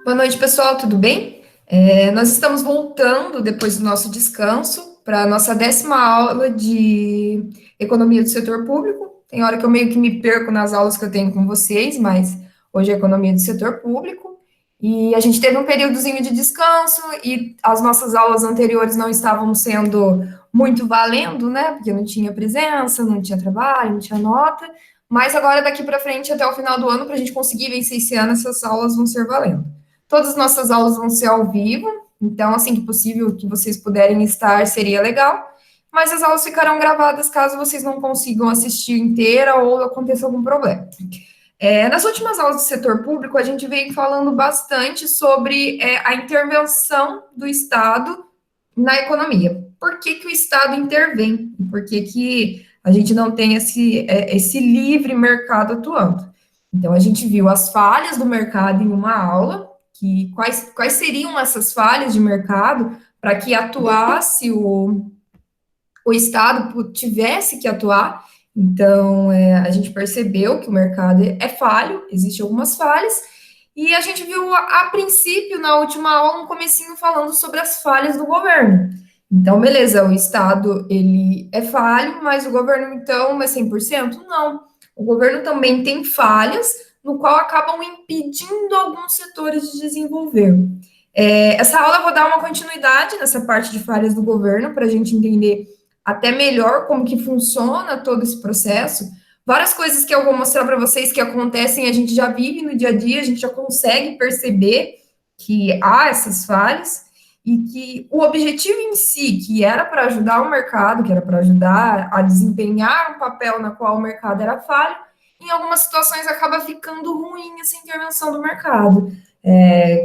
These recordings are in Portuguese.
Boa noite, pessoal, tudo bem? Nós estamos voltando, depois do nosso descanso, para a nossa 10ª aula de Economia do Setor Público. Tem hora que eu meio que me perco nas aulas que eu tenho com vocês, mas hoje é Economia do Setor Público. E a gente teve um períodozinho de descanso e as nossas aulas anteriores não estavam sendo muito valendo, né? Porque não tinha presença, não tinha trabalho, não tinha nota. Mas agora, daqui para frente, até o final do ano, para a gente conseguir vencer esse ano, essas aulas vão ser valendo. Todas as nossas aulas vão ser ao vivo, então, assim que possível, que vocês puderem estar, seria legal. Mas as aulas ficarão gravadas caso vocês não consigam assistir inteira ou aconteça algum problema. Nas últimas aulas do setor público, a gente vem falando bastante sobre a intervenção do Estado na economia. Por que, que o Estado intervém? Por que, que a gente não tem esse livre mercado atuando? Então, a gente viu as falhas do mercado em uma aula, que quais seriam essas falhas de mercado para que atuasse o Estado tivesse que atuar. Então, a gente percebeu que o mercado é falho, existem algumas falhas, e a gente viu, a princípio, na última aula, um comecinho falando sobre as falhas do governo. Então, beleza, o Estado, ele é falho, mas o governo, então, é 100%? Não. O governo também tem falhas, no qual acabam impedindo alguns setores de desenvolver. Essa aula eu vou dar uma continuidade nessa parte de falhas do governo, para a gente entender até melhor como que funciona todo esse processo. Várias coisas que eu vou mostrar para vocês que acontecem, a gente já vive no dia a dia, a gente já consegue perceber que há essas falhas e que o objetivo em si, que era para ajudar o mercado, que era para ajudar a desempenhar um papel na qual o mercado era falho, em algumas situações acaba ficando ruim essa intervenção do mercado.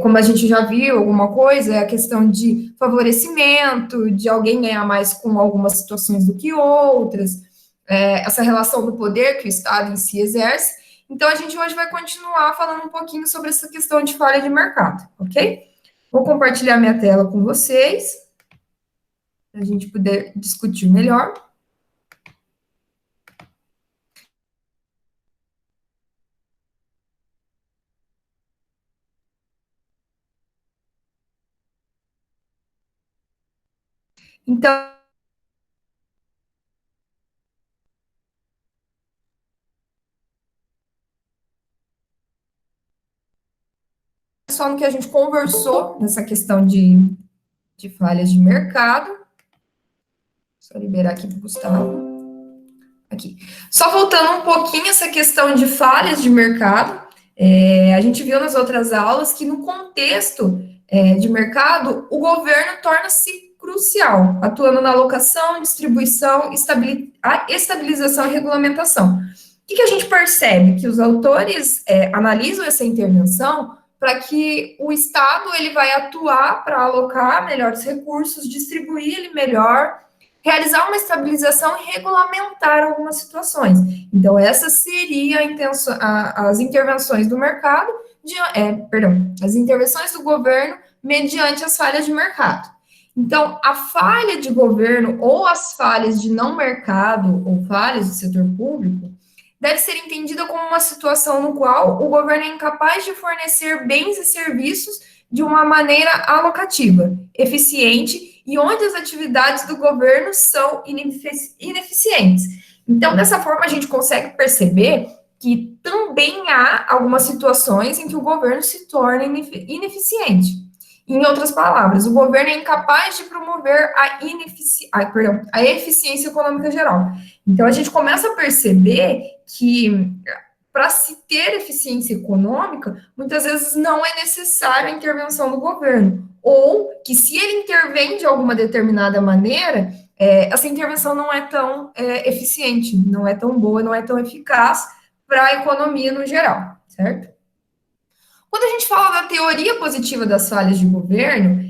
Como a gente já viu alguma coisa, é a questão de favorecimento, de alguém ganhar mais com algumas situações do que outras, essa relação do poder que o Estado em si exerce. Então, a gente hoje vai continuar falando um pouquinho sobre essa questão de falha de mercado, ok? Vou compartilhar minha tela com vocês, para a gente poder discutir melhor. Então, só no que a gente conversou nessa questão de falhas de mercado. Só liberar aqui para o Gustavo. Aqui. Só voltando um pouquinho essa questão de falhas de mercado, a gente viu nas outras aulas que no contexto de mercado, o governo torna-se crucial, atuando na alocação, distribuição, estabilização e regulamentação. O que a gente percebe? Que os autores analisam essa intervenção para que o Estado ele vai atuar para alocar melhores recursos, distribuir ele melhor, realizar uma estabilização e regulamentar algumas situações. Então, essa seria as intervenções do mercado, as intervenções do governo mediante as falhas de mercado. Então, a falha de governo ou as falhas de não mercado ou falhas do setor público deve ser entendida como uma situação no qual o governo é incapaz de fornecer bens e serviços de uma maneira alocativa, eficiente e onde as atividades do governo são ineficientes. Então, dessa forma, a gente consegue perceber que também há algumas situações em que o governo se torna ineficiente. Em outras palavras, o governo é incapaz de promover a eficiência econômica geral. Então, a gente começa a perceber que para se ter eficiência econômica, muitas vezes não é necessária a intervenção do governo, ou que se ele intervém de alguma determinada maneira, essa intervenção não é tão eficiente, não é tão boa, não é tão eficaz para a economia no geral, certo? Quando a gente fala da teoria positiva das falhas de governo,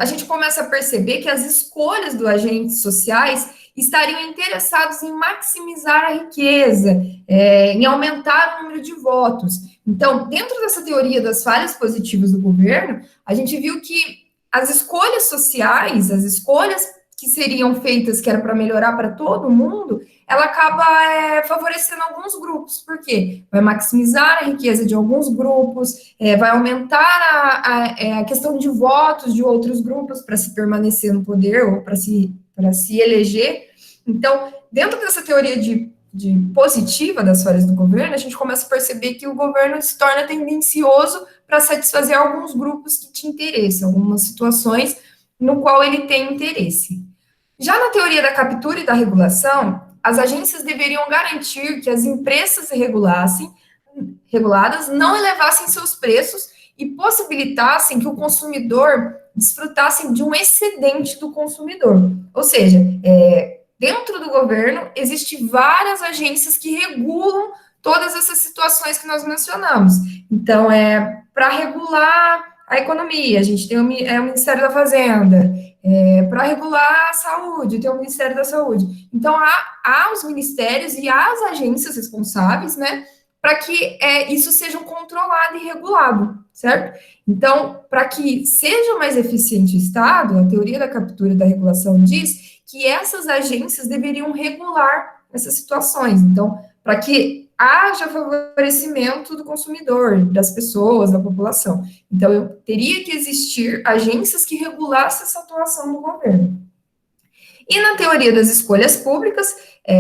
a gente começa a perceber que as escolhas dos agentes sociais estariam interessados em maximizar a riqueza, em aumentar o número de votos. Então, dentro dessa teoria das falhas positivas do governo, a gente viu que as escolhas sociais, as escolhas que seriam feitas, que era para melhorar para todo mundo, ela acaba favorecendo alguns grupos. Por quê? Vai maximizar a riqueza de alguns grupos, vai aumentar a questão de votos de outros grupos para se permanecer no poder ou para se eleger. Então, dentro dessa teoria de positiva das falhas do governo, a gente começa a perceber que o governo se torna tendencioso para satisfazer alguns grupos que te interessam, algumas situações no qual ele tem interesse. Já na teoria da captura e da regulação, as agências deveriam garantir que as empresas reguladas não elevassem seus preços e possibilitassem que o consumidor desfrutasse de um excedente do consumidor. Ou seja, dentro do governo, existem várias agências que regulam todas essas situações que nós mencionamos. Então, para regular a economia, a gente tem o Ministério da Fazenda, para regular a saúde, tem o Ministério da Saúde. Então, há os ministérios e as agências responsáveis, né, para que isso seja controlado e regulado, certo? Então, para que seja mais eficiente o Estado, a teoria da captura e da regulação diz que essas agências deveriam regular essas situações. Então, para que haja favorecimento do consumidor, das pessoas, da população. Então, teria que existir agências que regulassem essa atuação do governo. E na teoria das escolhas públicas,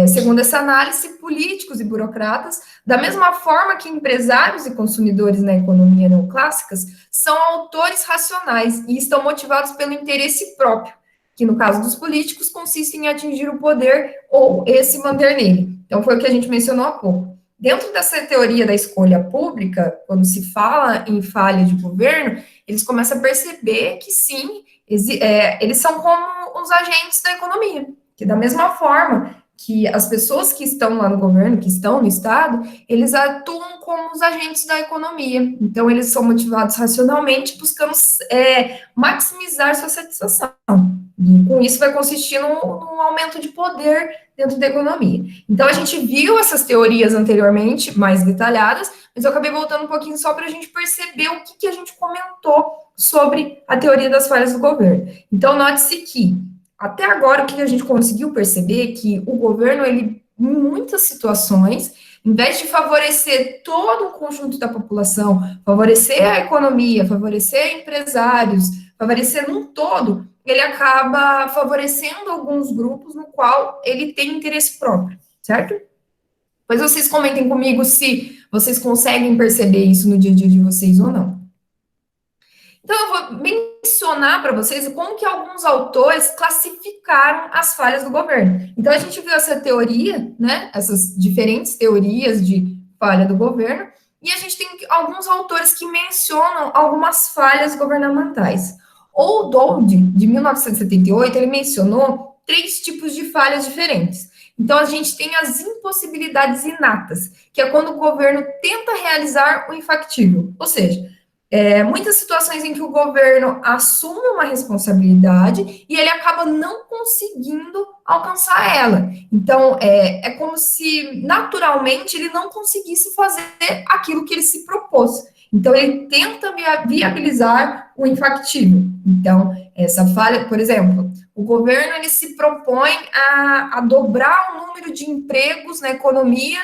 segundo essa análise, políticos e burocratas, da mesma forma que empresários e consumidores na economia neoclássicas, são autores racionais e estão motivados pelo interesse próprio, que no caso dos políticos consiste em atingir o poder ou se manter nele. Então, foi o que a gente mencionou há pouco. Dentro dessa teoria da escolha pública, quando se fala em falha de governo, eles começam a perceber que sim, eles são como os agentes da economia, que da mesma forma que as pessoas que estão lá no governo, que estão no Estado, eles atuam como os agentes da economia. Então, eles são motivados racionalmente, buscando maximizar sua satisfação. E com isso vai consistir num aumento de poder dentro da economia. Então, a gente viu essas teorias anteriormente, mais detalhadas, mas eu acabei voltando um pouquinho só para a gente perceber o que a gente comentou sobre a teoria das falhas do governo. Então, note-se que, até agora, o que a gente conseguiu perceber é que o governo, ele, em muitas situações, em vez de favorecer todo o conjunto da população, favorecer a economia, favorecer empresários, favorecer num todo, ele acaba favorecendo alguns grupos no qual ele tem interesse próprio, certo? Pois vocês comentem comigo se vocês conseguem perceber isso no dia a dia de vocês ou não. Então, eu vou mencionar para vocês como que alguns autores classificaram as falhas do governo. Então, a gente viu essa teoria, né, essas diferentes teorias de falha do governo, e a gente tem alguns autores que mencionam algumas falhas governamentais. O Dold, de 1978, ele mencionou 3 tipos de falhas diferentes. Então, a gente tem as impossibilidades inatas, que é quando o governo tenta realizar o infactível. Ou seja, muitas situações em que o governo assume uma responsabilidade e ele acaba não conseguindo alcançar ela. Então, é como se, naturalmente, ele não conseguisse fazer aquilo que ele se propôs. Então, ele tenta viabilizar o infactível. Então, essa falha, por exemplo, o governo ele se propõe a dobrar o número de empregos na economia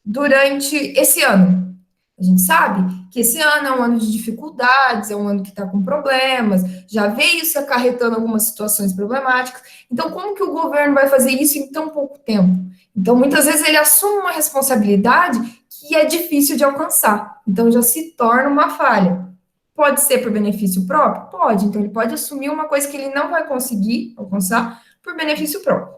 durante esse ano. A gente sabe que esse ano é um ano de dificuldades, é um ano que está com problemas, já veio se acarretando algumas situações problemáticas. Então, como que o governo vai fazer isso em tão pouco tempo? Então, muitas vezes ele assume uma responsabilidade que é difícil de alcançar. Então, já se torna uma falha. Pode ser por benefício próprio? Pode. Então, ele pode assumir uma coisa que ele não vai conseguir alcançar por benefício próprio.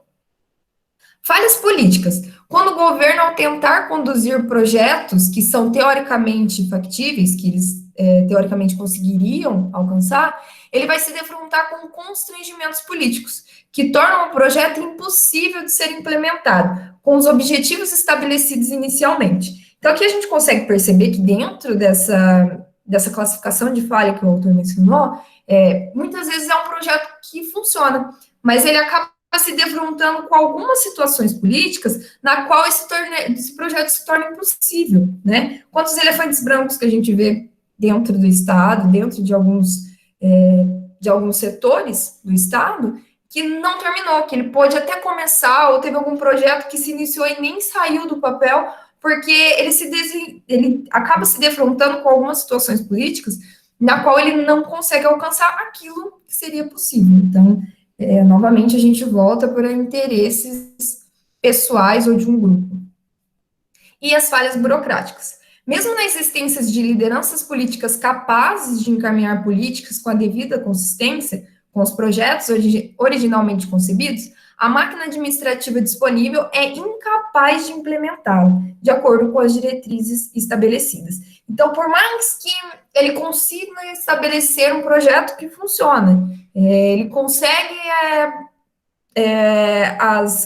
Falhas políticas. Quando o governo, ao tentar conduzir projetos que são teoricamente factíveis, que eles teoricamente conseguiriam alcançar, ele vai se defrontar com constrangimentos políticos, que tornam o projeto impossível de ser implementado, com os objetivos estabelecidos inicialmente. Então, aqui a gente consegue perceber que dentro dessa classificação de falha que o autor mencionou, muitas vezes é um projeto que funciona, mas ele acaba se defrontando com algumas situações políticas na qual esse projeto se torna impossível, né? Quantos elefantes brancos que a gente vê dentro do Estado, dentro de alguns setores do Estado, que não terminou, que ele pôde até começar, ou teve algum projeto que se iniciou e nem saiu do papel, porque ele acaba se defrontando com algumas situações políticas na qual ele não consegue alcançar aquilo que seria possível. Então, novamente, a gente volta para interesses pessoais ou de um grupo. E as falhas burocráticas. Mesmo na existência de lideranças políticas capazes de encaminhar políticas com a devida consistência, com os projetos originalmente concebidos, a máquina administrativa disponível é incapaz de implementá-lo, de acordo com as diretrizes estabelecidas. Então, por mais que ele consiga estabelecer um projeto que funciona, ele consegue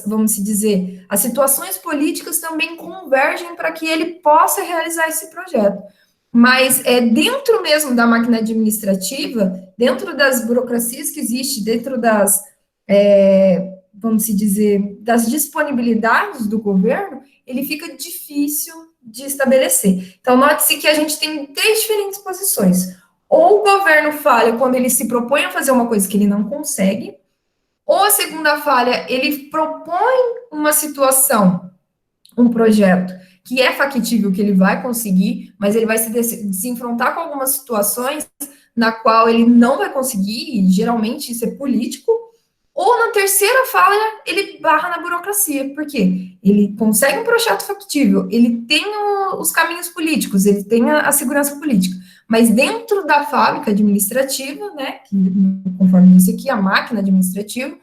vamos dizer, as situações políticas também convergem para que ele possa realizar esse projeto. Mas dentro mesmo da máquina administrativa, dentro das burocracias que existem, dentro das, vamos dizer, das disponibilidades do governo, ele fica difícil de estabelecer. Então, note-se que a gente tem três diferentes posições. Ou o governo falha quando ele se propõe a fazer uma coisa que ele não consegue, ou a segunda falha, ele propõe uma situação, um projeto que é factível, que ele vai conseguir, mas ele vai se enfrentar com algumas situações na qual ele não vai conseguir, e geralmente isso é político, ou na terceira falha, ele barra na burocracia, porque ele consegue um projeto factível, ele tem os caminhos políticos, ele tem a segurança política, mas dentro da fábrica administrativa, né, que, conforme disse aqui, a máquina administrativa,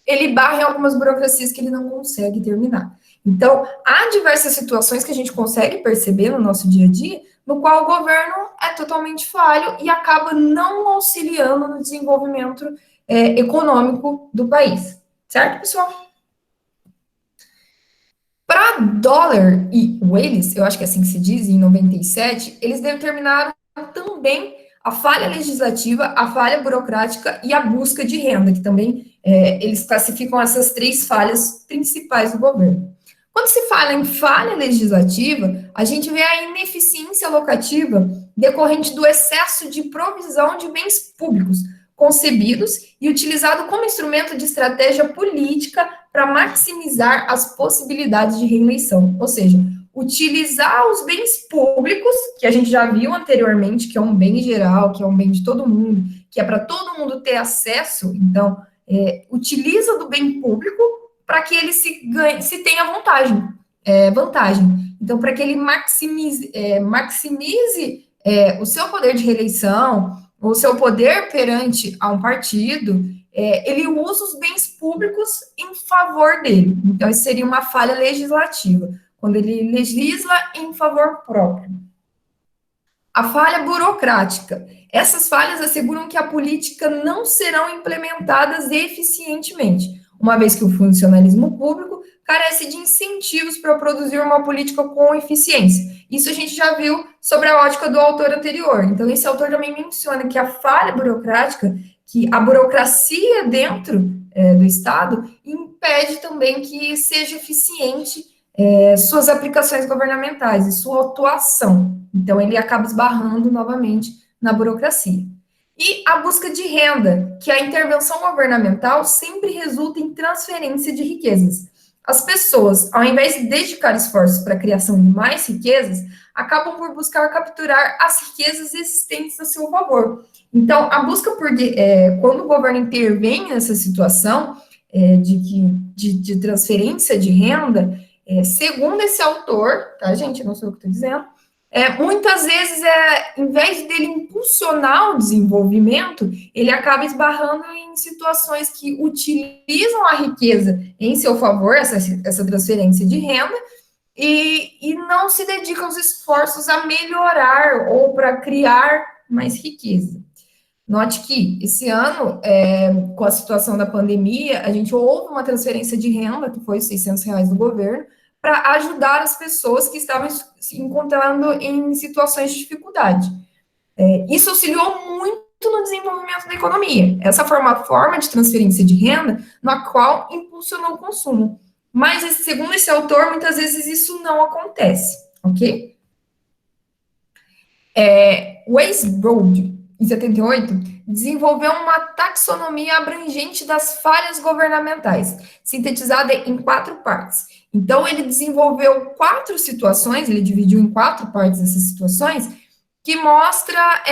ele barra em algumas burocracias que ele não consegue terminar. Então, há diversas situações que a gente consegue perceber no nosso dia a dia, no qual o governo é totalmente falho e acaba não auxiliando no desenvolvimento econômico do país. Certo, pessoal? Para Dollar e Wales, eu acho que é assim que se diz, em 97, eles determinaram também a falha legislativa, a falha burocrática e a busca de renda, que também eles classificam essas três falhas principais do governo. Quando se fala em falha legislativa, a gente vê a ineficiência locativa decorrente do excesso de provisão de bens públicos concebidos e utilizado como instrumento de estratégia política para maximizar as possibilidades de reeleição. Ou seja, utilizar os bens públicos, que a gente já viu anteriormente, que é um bem geral, que é um bem de todo mundo, que é para todo mundo ter acesso, então, utiliza do bem público para que ele se tenha vantagem. Então, para que ele maximize o seu poder de reeleição, o seu poder perante a um partido, ele usa os bens públicos em favor dele. Então, isso seria uma falha legislativa, quando ele legisla em favor próprio. A falha burocrática. Essas falhas asseguram que a política não serão implementadas eficientemente, uma vez que o funcionalismo público carece de incentivos para produzir uma política com eficiência. Isso a gente já viu sobre a ótica do autor anterior. Então, esse autor também menciona que a falha burocrática, que a burocracia dentro do Estado, impede também que seja eficiente suas aplicações governamentais e sua atuação. Então, ele acaba esbarrando novamente na burocracia. E a busca de renda, que a intervenção governamental sempre resulta em transferência de riquezas. As pessoas, ao invés de dedicar esforços para a criação de mais riquezas, acabam por buscar capturar as riquezas existentes a seu favor. Então, a busca quando o governo intervém nessa situação de transferência de renda, segundo esse autor, tá, gente? Não sei o que estou dizendo. Muitas vezes, em vez dele impulsionar o desenvolvimento, ele acaba esbarrando em situações que utilizam a riqueza em seu favor, essa transferência de renda, e não se dedicam os esforços a melhorar ou para criar mais riqueza. Note que esse ano, com a situação da pandemia, a gente houve uma transferência de renda, que foi R$ 600 do governo, para ajudar as pessoas que estavam se encontrando em situações de dificuldade. Isso auxiliou muito no desenvolvimento da economia. Essa foi uma forma de transferência de renda na qual impulsionou o consumo. Mas, segundo esse autor, muitas vezes isso não acontece, ok? Westbrook, em 78, desenvolveu uma taxonomia abrangente das falhas governamentais, sintetizada em 4 partes. Então, ele desenvolveu 4 situações, ele dividiu em 4 partes essas situações, que mostra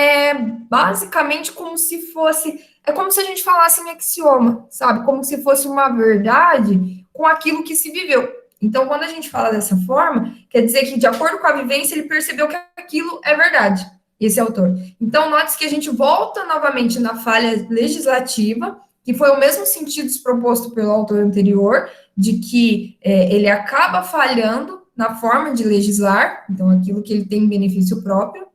basicamente como se fosse. É como se a gente falasse em axioma, sabe? Como se fosse uma verdade com aquilo que se viveu. Então, quando a gente fala dessa forma, quer dizer que, de acordo com a vivência, ele percebeu que aquilo é verdade, esse autor. Então, note que a gente volta novamente na falha legislativa, que foi o mesmo sentido proposto pelo autor anterior, de que ele acaba falhando na forma de legislar, então, aquilo que ele tem benefício próprio.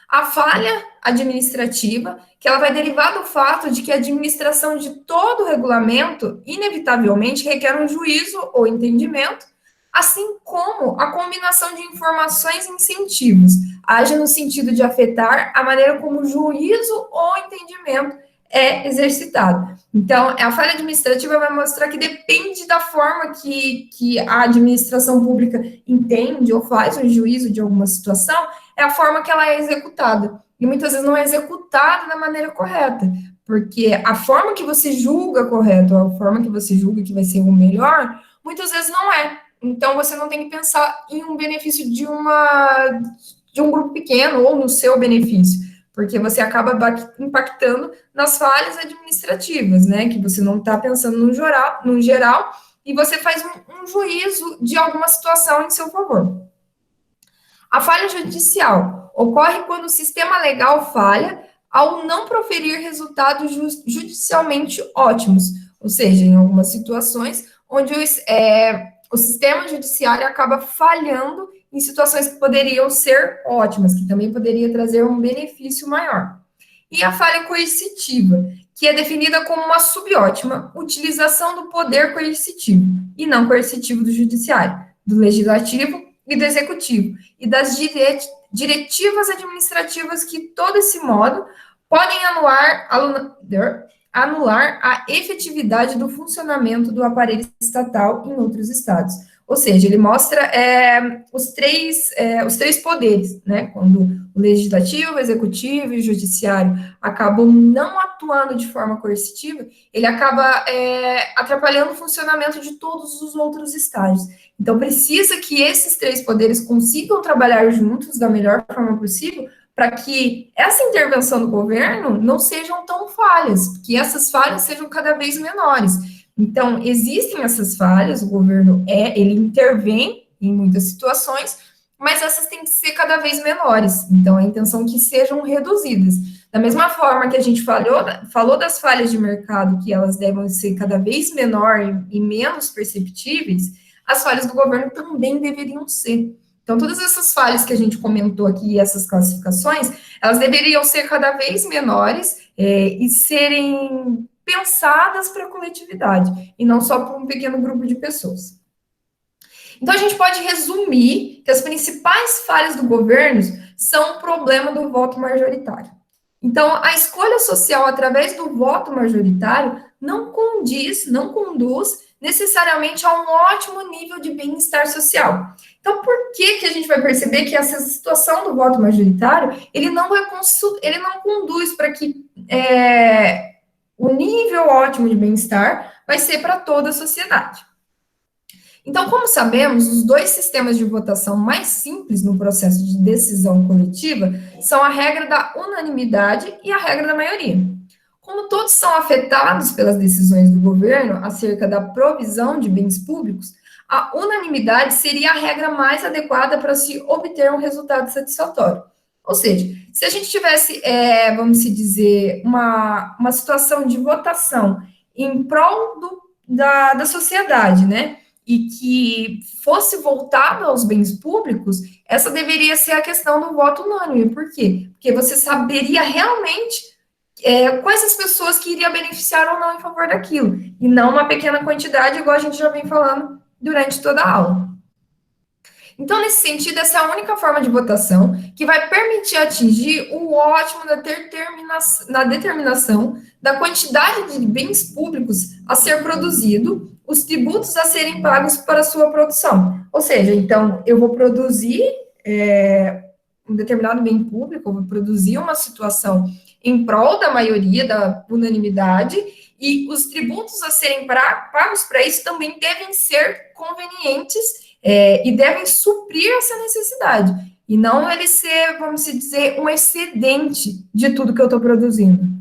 A falha administrativa, que ela vai derivar do fato de que a administração de todo o regulamento, inevitavelmente, requer um juízo ou entendimento, assim como a combinação de informações e incentivos, age no sentido de afetar a maneira como o juízo ou entendimento é exercitado. Então, a falha administrativa vai mostrar que depende da forma que a administração pública entende ou faz um juízo de alguma situação, é a forma que ela é executada. E muitas vezes não é executada da maneira correta, porque a forma que você julga correto, a forma que você julga que vai ser o melhor, muitas vezes não é. Então, você não tem que pensar em um benefício de um grupo pequeno ou no seu benefício, porque você acaba impactando nas falhas administrativas, né? Que você não está pensando no geral e você faz um juízo de alguma situação em seu favor. A falha judicial ocorre quando o sistema legal falha ao não proferir resultados judicialmente ótimos, ou seja, em algumas situações onde o sistema judiciário acaba falhando em situações que poderiam ser ótimas, que também poderia trazer um benefício maior. E a falha coercitiva, que é definida como uma subótima utilização do poder coercitivo, e não coercitivo do judiciário, do legislativo e do executivo, e das diretivas administrativas que, todo esse modo, podem anular a efetividade do funcionamento do aparelho estatal em outros estados. Ou seja, ele mostra os três poderes, né? Quando o legislativo, o executivo e o judiciário acabam não atuando de forma coercitiva, ele acaba atrapalhando o funcionamento de todos os outros estágios. Então, precisa que esses 3 poderes consigam trabalhar juntos da melhor forma possível, para que essa intervenção do governo não sejam tão falhas, que essas falhas sejam cada vez menores. Então, existem essas falhas, o governo ele intervém em muitas situações, mas essas têm que ser cada vez menores. Então, a intenção é que sejam reduzidas. Da mesma forma que a gente falou das falhas de mercado, que elas devem ser cada vez menor e menos perceptíveis, as falhas do governo também deveriam ser. Então, todas essas falhas que a gente comentou aqui, essas classificações, elas deveriam ser cada vez menores e serem pensadas para a coletividade, e não só para um pequeno grupo de pessoas. Então, a gente pode resumir que as principais falhas do governo são o problema do voto majoritário. Então, a escolha social através do voto majoritário não conduz necessariamente a um ótimo nível de bem-estar social. Então, por que a gente vai perceber que essa situação do voto majoritário, ele não conduz para que o nível ótimo de bem-estar vai ser para toda a sociedade. Então, como sabemos, os 2 sistemas de votação mais simples no processo de decisão coletiva são a regra da unanimidade e a regra da maioria. Como todos são afetados pelas decisões do governo acerca da provisão de bens públicos, a unanimidade seria a regra mais adequada para se obter um resultado satisfatório. Ou seja, se a gente tivesse, vamos dizer, uma situação de votação em prol da sociedade, né? E que fosse voltado aos bens públicos, essa deveria ser a questão do voto unânime. Por quê? Porque você saberia realmente quais as pessoas que iriam beneficiar ou não em favor daquilo, e não uma pequena quantidade, igual a gente já vem falando durante toda a aula. Então, nesse sentido, essa é a única forma de votação que vai permitir atingir o ótimo na determinação da quantidade de bens públicos a ser produzido, os tributos a serem pagos para sua produção. Ou seja, então, eu vou produzir um determinado bem público, eu vou produzir uma situação em prol da maioria, da unanimidade, e os tributos a serem pagos para isso também devem ser convenientes e devem suprir essa necessidade, e não ele ser, vamos dizer, um excedente de tudo que eu estou produzindo.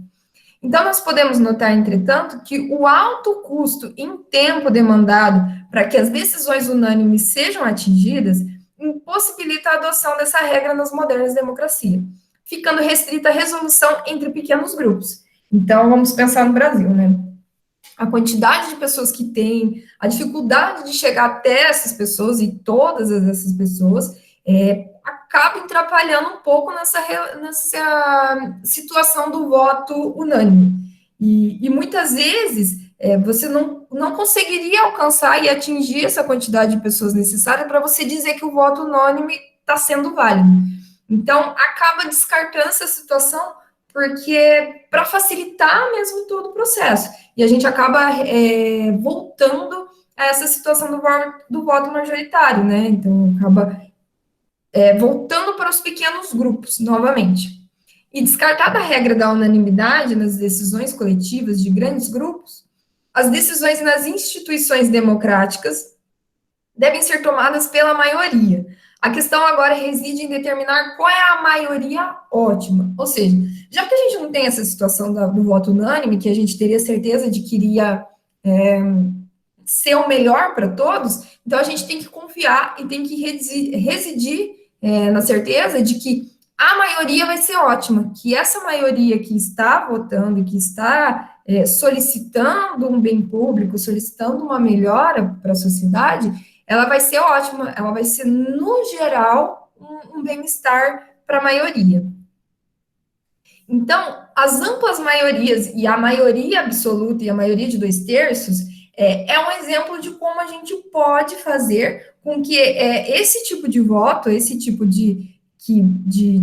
Então, nós podemos notar, entretanto, que o alto custo em tempo demandado para que as decisões unânimes sejam atingidas impossibilita a adoção dessa regra nas modernas democracias, ficando restrita a resolução entre pequenos grupos. Então, vamos pensar no Brasil, né? A quantidade de pessoas que tem, a dificuldade de chegar até essas pessoas e todas essas pessoas, acaba atrapalhando um pouco nessa situação do voto unânime. E muitas vezes você não conseguiria alcançar e atingir essa quantidade de pessoas necessária para você dizer que o voto unânime está sendo válido. Então, acaba descartando essa situação porque para facilitar mesmo todo o processo. E a gente acaba voltando a essa situação do voto majoritário, né? Então, acaba voltando para os pequenos grupos, novamente. E descartada a regra da unanimidade nas decisões coletivas de grandes grupos, as decisões nas instituições democráticas devem ser tomadas pela maioria. A questão agora reside em determinar qual é a maioria ótima. Ou seja, já que a gente não tem essa situação do voto unânime, que a gente teria certeza de que iria ser o melhor para todos, então a gente tem que confiar e tem que residir na certeza de que a maioria vai ser ótima, que essa maioria que está votando, que está solicitando um bem público, solicitando uma melhora para a sociedade, ela vai ser ótima, ela vai ser, no geral, um bem-estar para a maioria. Então, as amplas maiorias e a maioria absoluta e a maioria de 2/3 é um exemplo de como a gente pode fazer com que esse tipo de voto, esse tipo de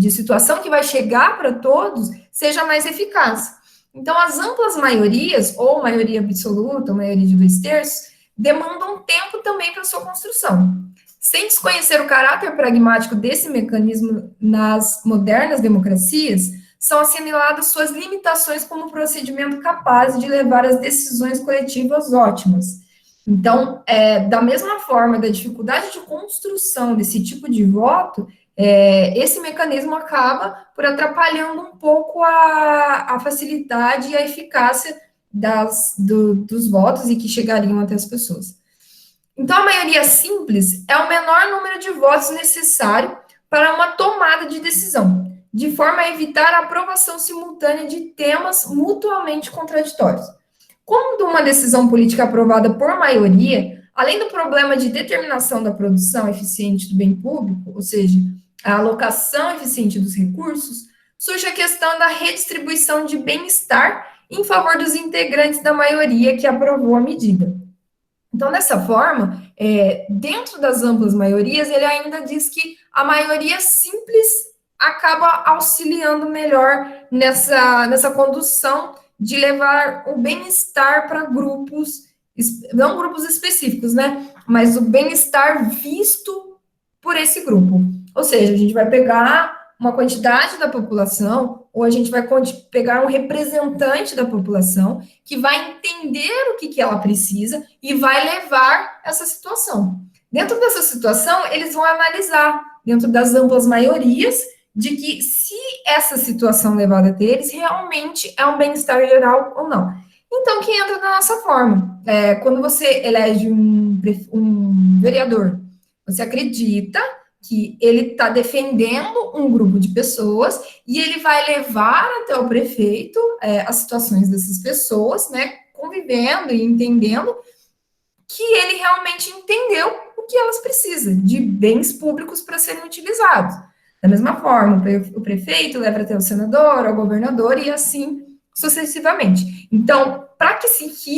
situação que vai chegar para todos, seja mais eficaz. Então, as amplas maiorias, ou maioria absoluta, ou maioria de 2/3, demandam tempo também para sua construção. Sem desconhecer o caráter pragmático desse mecanismo nas modernas democracias, são assinaladas suas limitações como procedimento capaz de levar às decisões coletivas ótimas. Então, da mesma forma, da dificuldade de construção desse tipo de voto, esse mecanismo acaba por atrapalhando um pouco a facilidade e a eficácia dos votos e que chegariam até as pessoas. Então, a maioria simples é o menor número de votos necessário para uma tomada de decisão, de forma a evitar a aprovação simultânea de temas mutuamente contraditórios. Quando uma decisão política aprovada por maioria, além do problema de determinação da produção eficiente do bem público, ou seja, a alocação eficiente dos recursos, surge a questão da redistribuição de bem-estar em favor dos integrantes da maioria que aprovou a medida. Então, dessa forma, dentro das amplas maiorias, ele ainda diz que a maioria simples acaba auxiliando melhor nessa condução de levar o bem-estar para grupos, não grupos específicos, né? Mas o bem-estar visto por esse grupo. Ou seja, a gente vai pegar uma quantidade da população, ou a gente vai pegar um representante da população que vai entender o que ela precisa e vai levar essa situação. Dentro dessa situação, eles vão analisar, dentro das amplas maiorias, de que se essa situação levada até eles realmente é um bem-estar geral ou não. Então, que entra da nossa forma. Quando você elege um vereador, você acredita que ele está defendendo um grupo de pessoas e ele vai levar até o prefeito as situações dessas pessoas, né, convivendo e entendendo que ele realmente entendeu o que elas precisam, de bens públicos para serem utilizados. Da mesma forma, o prefeito leva até o senador, ao governador e assim sucessivamente. Então, para que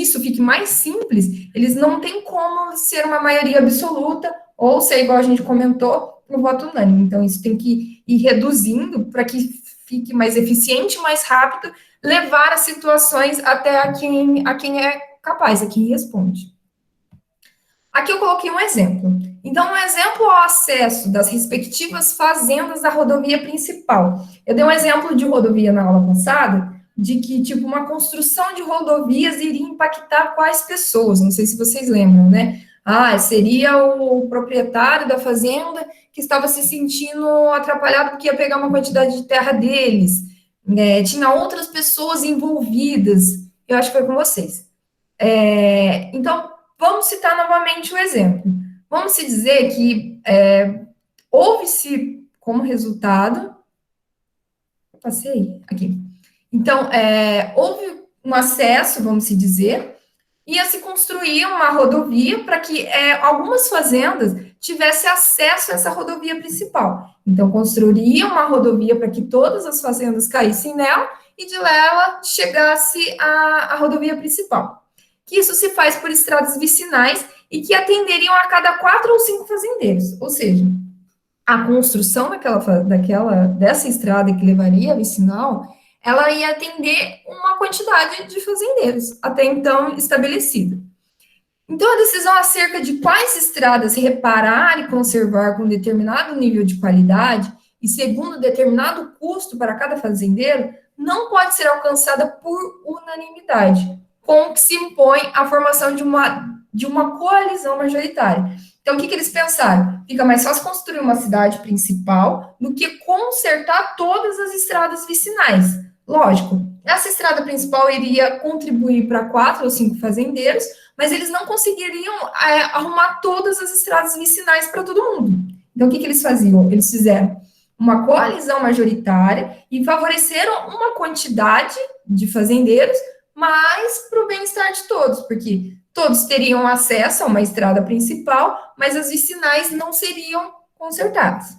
isso fique mais simples, eles não têm como ser uma maioria absoluta ou ser, igual a gente comentou, no voto unânime. Então, isso tem que ir reduzindo para que fique mais eficiente, mais rápido, levar as situações até a quem é capaz, a quem responde. Aqui eu coloquei um exemplo. Então, um exemplo ao acesso das respectivas fazendas da rodovia principal. Eu dei um exemplo de rodovia na aula passada, de que, tipo, uma construção de rodovias iria impactar quais pessoas, não sei se vocês lembram, né? Ah, seria o proprietário da fazenda que estava se sentindo atrapalhado porque ia pegar uma quantidade de terra deles, né? Tinha outras pessoas envolvidas, eu acho que foi com vocês. Então, vamos citar novamente o exemplo. Vamos se dizer que houve-se como resultado. Passei aqui. Então, houve um acesso, vamos se dizer, ia se construir uma rodovia para que algumas fazendas tivessem acesso a essa rodovia principal. Então, construiria uma rodovia para que todas as fazendas caíssem nela e de lá ela chegasse à rodovia principal. Que isso se faz por estradas vicinais e que atenderiam a cada 4 ou 5 fazendeiros. Ou seja, a construção dessa estrada que levaria a vicinal, ela ia atender uma quantidade de fazendeiros, até então estabelecida. Então, a decisão acerca de quais estradas reparar e conservar com determinado nível de qualidade e segundo determinado custo para cada fazendeiro não pode ser alcançada por unanimidade, com o que se impõe a formação de uma coalizão majoritária. Então, o que eles pensaram? Fica mais fácil construir uma cidade principal do que consertar todas as estradas vicinais. Lógico, essa estrada principal iria contribuir para 4 ou 5 fazendeiros, mas eles não conseguiriam arrumar todas as estradas vicinais para todo mundo. Então, o que eles faziam? Eles fizeram uma coalizão majoritária e favoreceram uma quantidade de fazendeiros, mas para o bem-estar de todos, porque todos teriam acesso a uma estrada principal, mas as vicinais não seriam consertadas.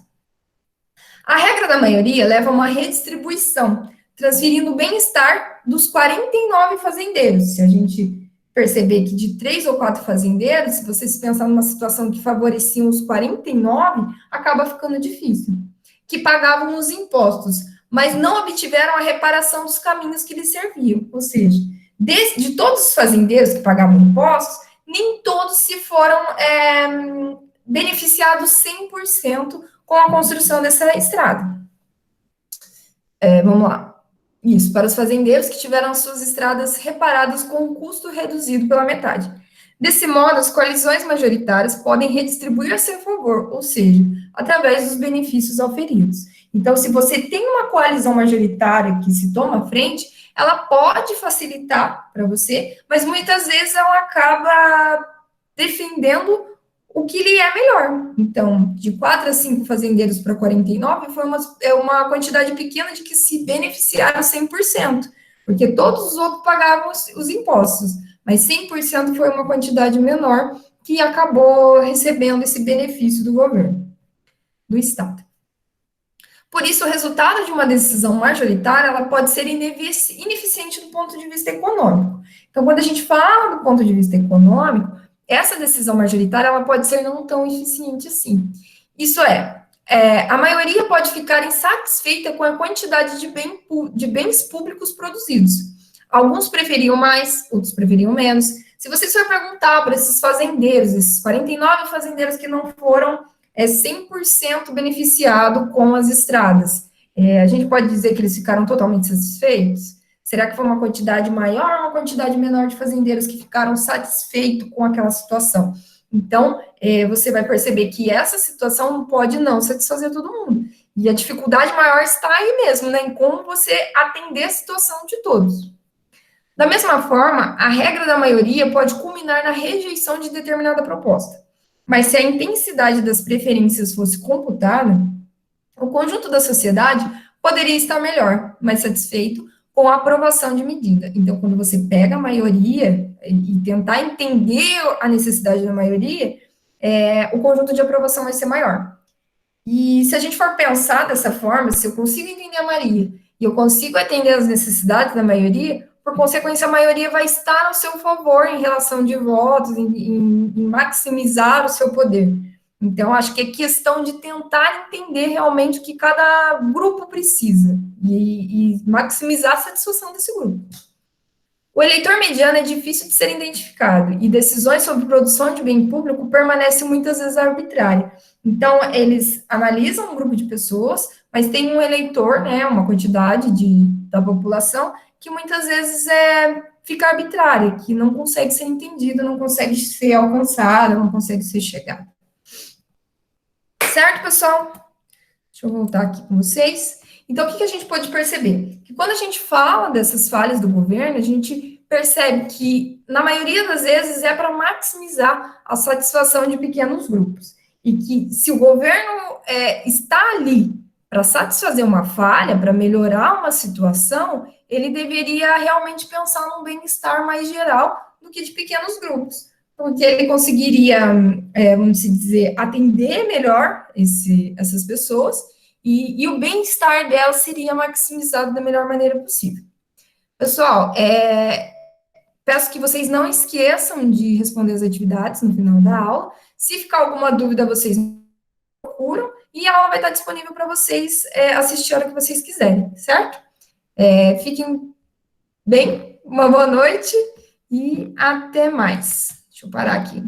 A regra da maioria leva a uma redistribuição, transferindo o bem-estar dos 49 fazendeiros. Se a gente perceber que de 3 ou 4 fazendeiros, se vocês pensar numa situação que favoreciam os 49, acaba ficando difícil. Que pagavam os impostos, mas não obtiveram a reparação dos caminhos que lhes serviam. Ou seja, de todos os fazendeiros que pagavam impostos, nem todos se foram beneficiados 100% com a construção dessa estrada. Vamos lá. Isso, para os fazendeiros que tiveram suas estradas reparadas com um custo reduzido pela metade. Desse modo, as coalizões majoritárias podem redistribuir a seu favor, ou seja, através dos benefícios auferidos. Então, se você tem uma coalizão majoritária que se toma à frente, ela pode facilitar para você, mas muitas vezes ela acaba defendendo o que lhe é melhor. Então, de 4 a 5 fazendeiros para 49 foi uma quantidade pequena de que se beneficiaram 100%, porque todos os outros pagavam os impostos, mas 100% foi uma quantidade menor que acabou recebendo esse benefício do governo, do Estado. Por isso, o resultado de uma decisão majoritária, ela pode ser ineficiente do ponto de vista econômico. Então, quando a gente fala do ponto de vista econômico, essa decisão majoritária, ela pode ser não tão eficiente assim. Isso a maioria pode ficar insatisfeita com a quantidade de bens públicos produzidos. Alguns preferiam mais, outros preferiam menos. Se vocês for perguntar para esses fazendeiros, esses 49 fazendeiros que não foram 100% beneficiado com as estradas. A gente pode dizer que eles ficaram totalmente satisfeitos? Será que foi uma quantidade maior ou uma quantidade menor de fazendeiros que ficaram satisfeitos com aquela situação? Então, você vai perceber que essa situação não pode não satisfazer todo mundo. E a dificuldade maior está aí mesmo, né, em como você atender a situação de todos. Da mesma forma, a regra da maioria pode culminar na rejeição de determinada proposta. Mas se a intensidade das preferências fosse computada, o conjunto da sociedade poderia estar melhor, mais satisfeito com a aprovação de medida. Então, quando você pega a maioria e tentar entender a necessidade da maioria, o conjunto de aprovação vai ser maior. E se a gente for pensar dessa forma, se eu consigo entender a maioria e eu consigo atender as necessidades da maioria, por consequência, a maioria vai estar ao seu favor em relação de votos, em maximizar o seu poder. Então, acho que é questão de tentar entender realmente o que cada grupo precisa e maximizar a satisfação desse grupo. O eleitor mediano é difícil de ser identificado e decisões sobre produção de bem público permanecem muitas vezes arbitrárias. Então, eles analisam um grupo de pessoas, mas tem um eleitor, né, uma quantidade da população, que muitas vezes fica arbitrária, que não consegue ser entendido, não consegue ser alcançado, não consegue ser chegado. Certo, pessoal? Deixa eu voltar aqui com vocês. Então, o que a gente pode perceber? Que quando a gente fala dessas falhas do governo, a gente percebe que, na maioria das vezes, é para maximizar a satisfação de pequenos grupos. E que, se o governo está ali para satisfazer uma falha, para melhorar uma situação, ele deveria realmente pensar num bem-estar mais geral do que de pequenos grupos. Porque ele conseguiria, vamos dizer, atender melhor essas pessoas e o bem-estar delas seria maximizado da melhor maneira possível. Pessoal, peço que vocês não esqueçam de responder as atividades no final da aula. Se ficar alguma dúvida, vocês me procuram e a aula vai estar disponível para vocês assistir a hora que vocês quiserem, certo? Fiquem bem, uma boa noite e até mais. Deixa eu parar aqui.